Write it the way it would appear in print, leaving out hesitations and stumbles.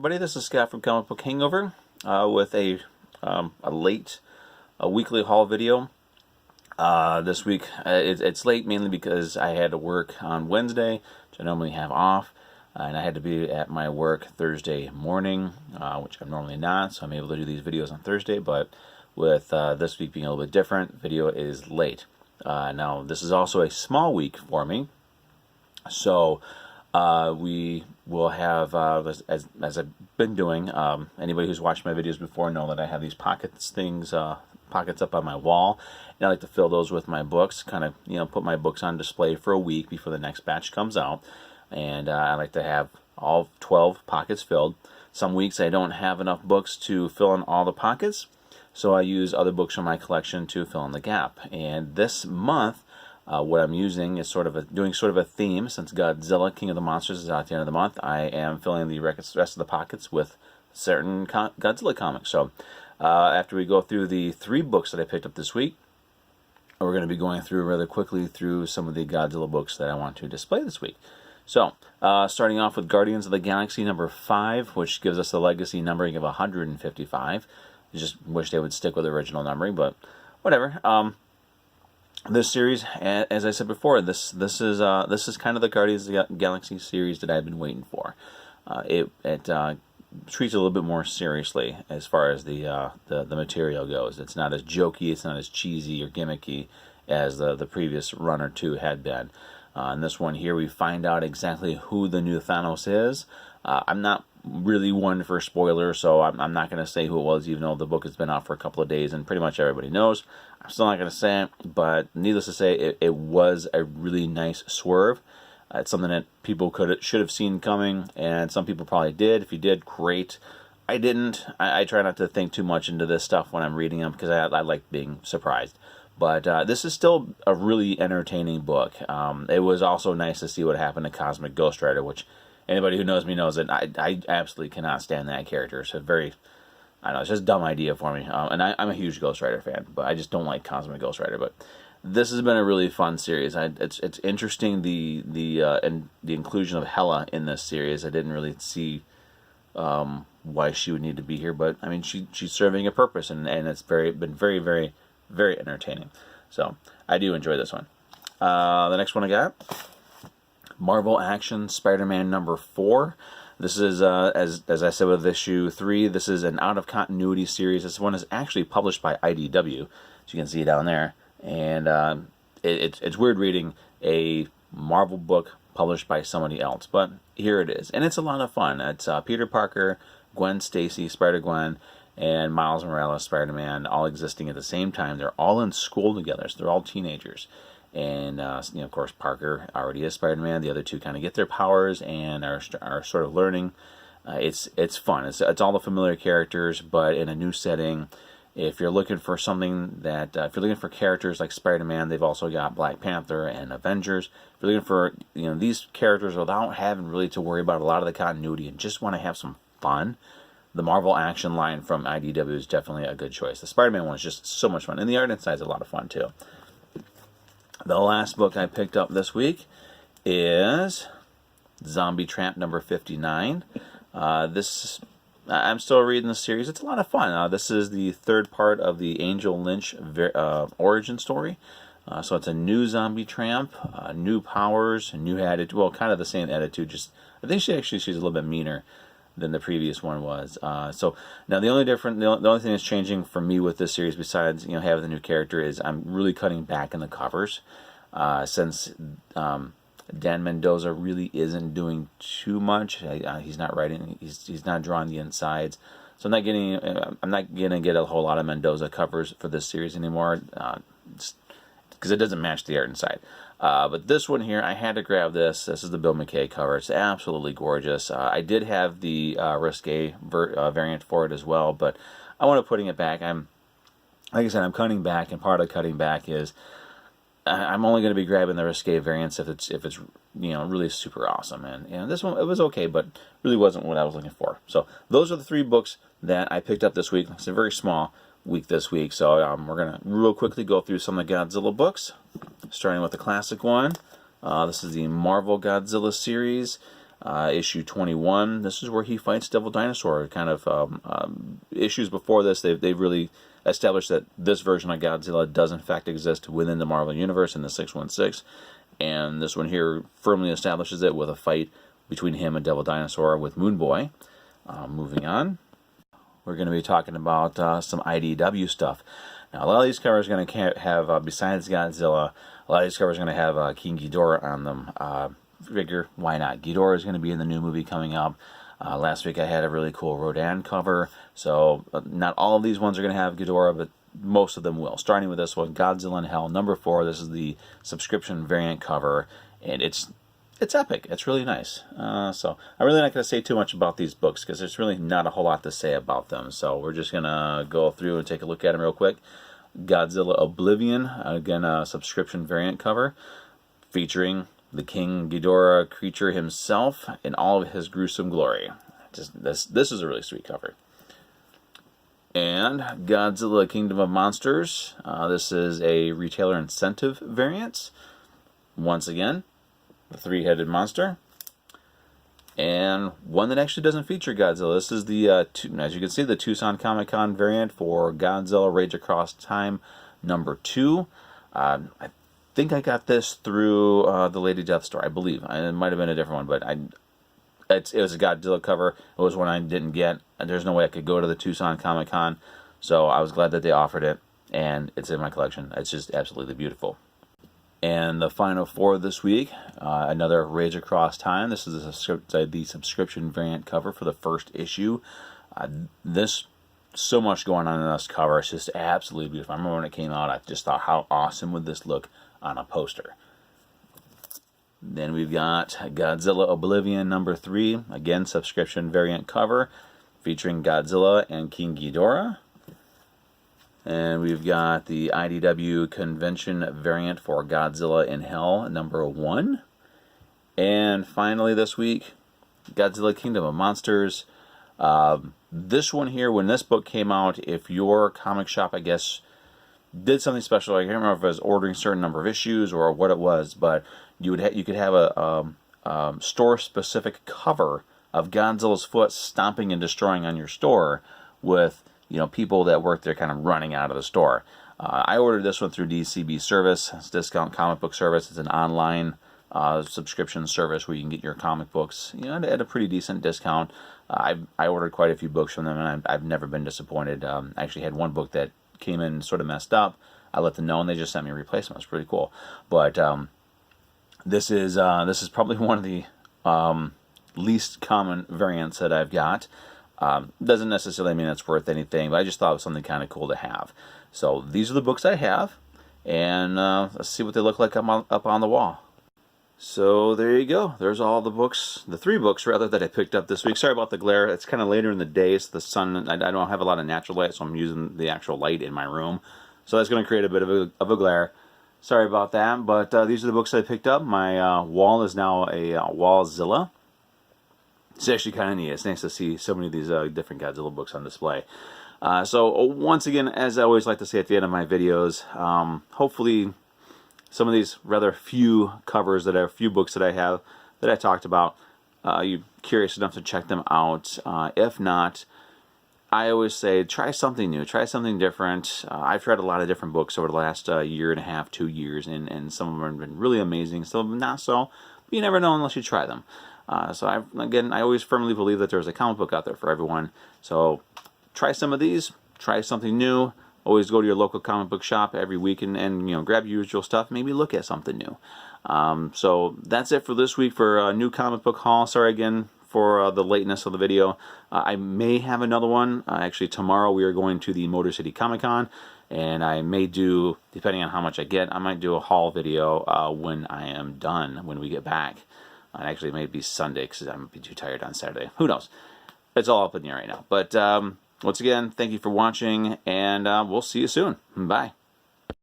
everybody, this is Scott from Comic Book Hangover with a late weekly haul video. This week it's late mainly because I had to work on Wednesday, which I normally have off, and I had to be at my work Thursday morning, which I'm normally not, so I'm able to do these videos on Thursday, but with this week being a little bit different, video is late. Now, this is also a small week for me, so we will have, as I've been doing, anybody who's watched my videos before know that I have these pockets up on my wall, and I like to fill those with my books, kind of, put my books on display for a week before the next batch comes out, and I like to have all 12 pockets filled. Some weeks I don't have enough books to fill in all the pockets, so I use other books from my collection to fill in the gap, and this month, what I'm using is doing sort of a theme. Since Godzilla, King of the Monsters is out at the end of the month, I am filling the rest of the pockets with certain Godzilla comics. So after we go through the 3 books that I picked up this week, we're going to be going through rather quickly through some of the Godzilla books that I want to display this week. So starting off with Guardians of the Galaxy number 5, which gives us the legacy numbering of 155. I just wish they would stick with the original numbering, but whatever. This series, as I said before, this is kind of the Guardians of the Galaxy series that I've been waiting for. It treats it a little bit more seriously as far as the material goes. It's not as jokey, it's not as cheesy or gimmicky as the previous run or two had been. In this one here, we find out exactly who the new Thanos is. I'm not really one for spoilers, so I'm not going to say who it was, even though the book has been out for a couple of days and pretty much everybody knows. I'm still not going to say it, but needless to say, it was a really nice swerve. It's something that people should have seen coming, and some people probably did. If you did, great. I didn't. I try not to think too much into this stuff when I'm reading them, because I like being surprised. But this is still a really entertaining book. It was also nice to see what happened to Cosmic Ghost Rider, which anybody who knows me knows that I absolutely cannot stand that character. It's I don't know, it's just a dumb idea for me. And I'm a huge Ghost Rider fan, but I just don't like Cosmic Ghost Rider. But this has been a really fun series. It's interesting the inclusion of Hela in this series. I didn't really see why she would need to be here, but I mean she's serving a purpose, and it's been very, very, very entertaining. So I do enjoy this one. The next one I got, Marvel Action Spider-Man number 4. This is, as I said with issue 3, this is an out-of-continuity series. This one is actually published by IDW, as you can see down there. And it's weird reading a Marvel book published by somebody else, but here it is. And it's a lot of fun. It's Peter Parker, Gwen Stacy, Spider-Gwen, and Miles Morales, Spider-Man, all existing at the same time. They're all in school together, so they're all teenagers. And, of course, Parker already is Spider-Man. The other two kind of get their powers and are sort of learning. It's fun. It's all the familiar characters, but in a new setting. If you're looking for something that, if you're looking for characters like Spider-Man, they've also got Black Panther and Avengers. If you're looking for, these characters without having really to worry about a lot of the continuity and just want to have some fun, the Marvel Action line from IDW is definitely a good choice. The Spider-Man one is just so much fun, and the art inside is a lot of fun, too. The last book I picked up this week is Zombie Tramp number 59. I'm still reading the series. It's a lot of fun. This is the 3rd part of the Angel Lynch origin story. So it's a new Zombie Tramp, new powers, new attitude. Well, kind of the same attitude. Just I think she's a little bit meaner than the previous one was. So now the only thing that's changing for me with this series, besides having the new character, is I'm really cutting back in the covers, since Dan Mendoza really isn't doing too much. He's not writing. He's not drawing the insides. So I'm not gonna get a whole lot of Mendoza covers for this series anymore, because it doesn't match the art inside. But this one here, I had to grab this. This is the Bill McKay cover. It's absolutely gorgeous. I did have the risque variant for it as well, but I want to putting it back. Like I said, I'm cutting back, and part of cutting back is I'm only going to be grabbing the risque variants if it's really super awesome. And this one, it was okay, but really wasn't what I was looking for. So those are the 3 books that I picked up this week. It's a very small week this week, so we're going to real quickly go through some of the Godzilla books, starting with the classic one. This is the Marvel Godzilla series. issue 21. This is where he fights Devil Dinosaur. Kind of issues before this, they've really established that this version of Godzilla does in fact exist within the Marvel Universe in the 616. And this one here firmly establishes it with a fight between him and Devil Dinosaur with Moon Boy. Moving on, we're going to be talking about some IDW stuff. Now, a lot of these covers are going to have, besides Godzilla, a lot of these covers are going to have King Ghidorah on them. Figure, why not? Ghidorah is going to be in the new movie coming up. Last week I had a really cool Rodan cover, so not all of these ones are going to have Ghidorah, but most of them will. Starting with this one, Godzilla in Hell, number 4. This is the subscription variant cover, and it's epic. It's really nice. So I'm really not going to say too much about these books because there's really not a whole lot to say about them. So we're just going to go through and take a look at them real quick. Godzilla Oblivion, again a subscription variant cover featuring the King Ghidorah creature himself in all of his gruesome glory. This is a really sweet cover. And Godzilla Kingdom of Monsters. This is a retailer incentive variant. Once again, the 3-headed monster. And one that actually doesn't feature Godzilla. This is the, as you can see, the Tucson Comic-Con variant for Godzilla Rage Across Time number 2. I think I got this through the Lady Death Store, I believe. It might have been a different one, but it was a Godzilla cover. It was one I didn't get. There's no way I could go to the Tucson Comic-Con, so I was glad that they offered it, and it's in my collection. It's just absolutely beautiful. And the final 4 this week, another Rage Across Time. This is the subscription variant cover for the first issue. So much going on in this cover. It's just absolutely beautiful. I remember when it came out, I just thought, how awesome would this look on a poster. Then we've got Godzilla Oblivion number 3, again subscription variant cover featuring Godzilla and King Ghidorah. And we've got the IDW convention variant for Godzilla in Hell number 1. And finally this week, Godzilla Kingdom of Monsters. This one here, when this book came out, if your comic shop, I guess, did something special, I can't remember if it was ordering a certain number of issues or what it was, but you could have a store-specific cover of Godzilla's foot stomping and destroying on your store with, people that work there kind of running out of the store. I ordered this one through DCB Service. It's Discount Comic Book Service. It's an online subscription service where you can get your comic books at a pretty decent discount. I ordered quite a few books from them, and I've never been disappointed. I actually had one book that came in sort of messed up. I let them know, and they just sent me a replacement. It's pretty cool. But this is probably one of the least common variants that I've got. Doesn't necessarily mean it's worth anything, but I just thought it was something kind of cool to have. So these are the books I have, and let's see what they look like up on the wall. So there you go. There's all the books, the 3 books rather, that I picked up this week. Sorry about the glare. It's kind of later in the day, so the sun, I don't have a lot of natural light, so I'm using the actual light in my room. So that's going to create a bit of a glare. Sorry about that, but these are the books I picked up. My wall is now a Wallzilla. It's actually kind of neat. It's nice to see so many of these different Godzilla books on display. So once again, as I always like to say at the end of my videos, hopefully some of these rather few covers that are few books that I have that I talked about, you're curious enough to check them out. If not, I always say try something new, try something different. I've tried a lot of different books over the last year and a half, 2 years, and some of them have been really amazing, some of them not so, but you never know unless you try them. So I always firmly believe that there's a comic book out there for everyone. So try some of these, try something new. Always go to your local comic book shop every week and grab your usual stuff. Maybe look at something new. So that's it for this week for a new comic book haul. Sorry again for the lateness of the video. I may have another one. Actually, tomorrow we are going to the Motor City Comic Con, and I may do, depending on how much I get, I might do a haul video when I am done, when we get back. Actually, it may be Sunday because I might be too tired on Saturday. Who knows? It's all up in the air right now. But once again, thank you for watching, and we'll see you soon. Bye.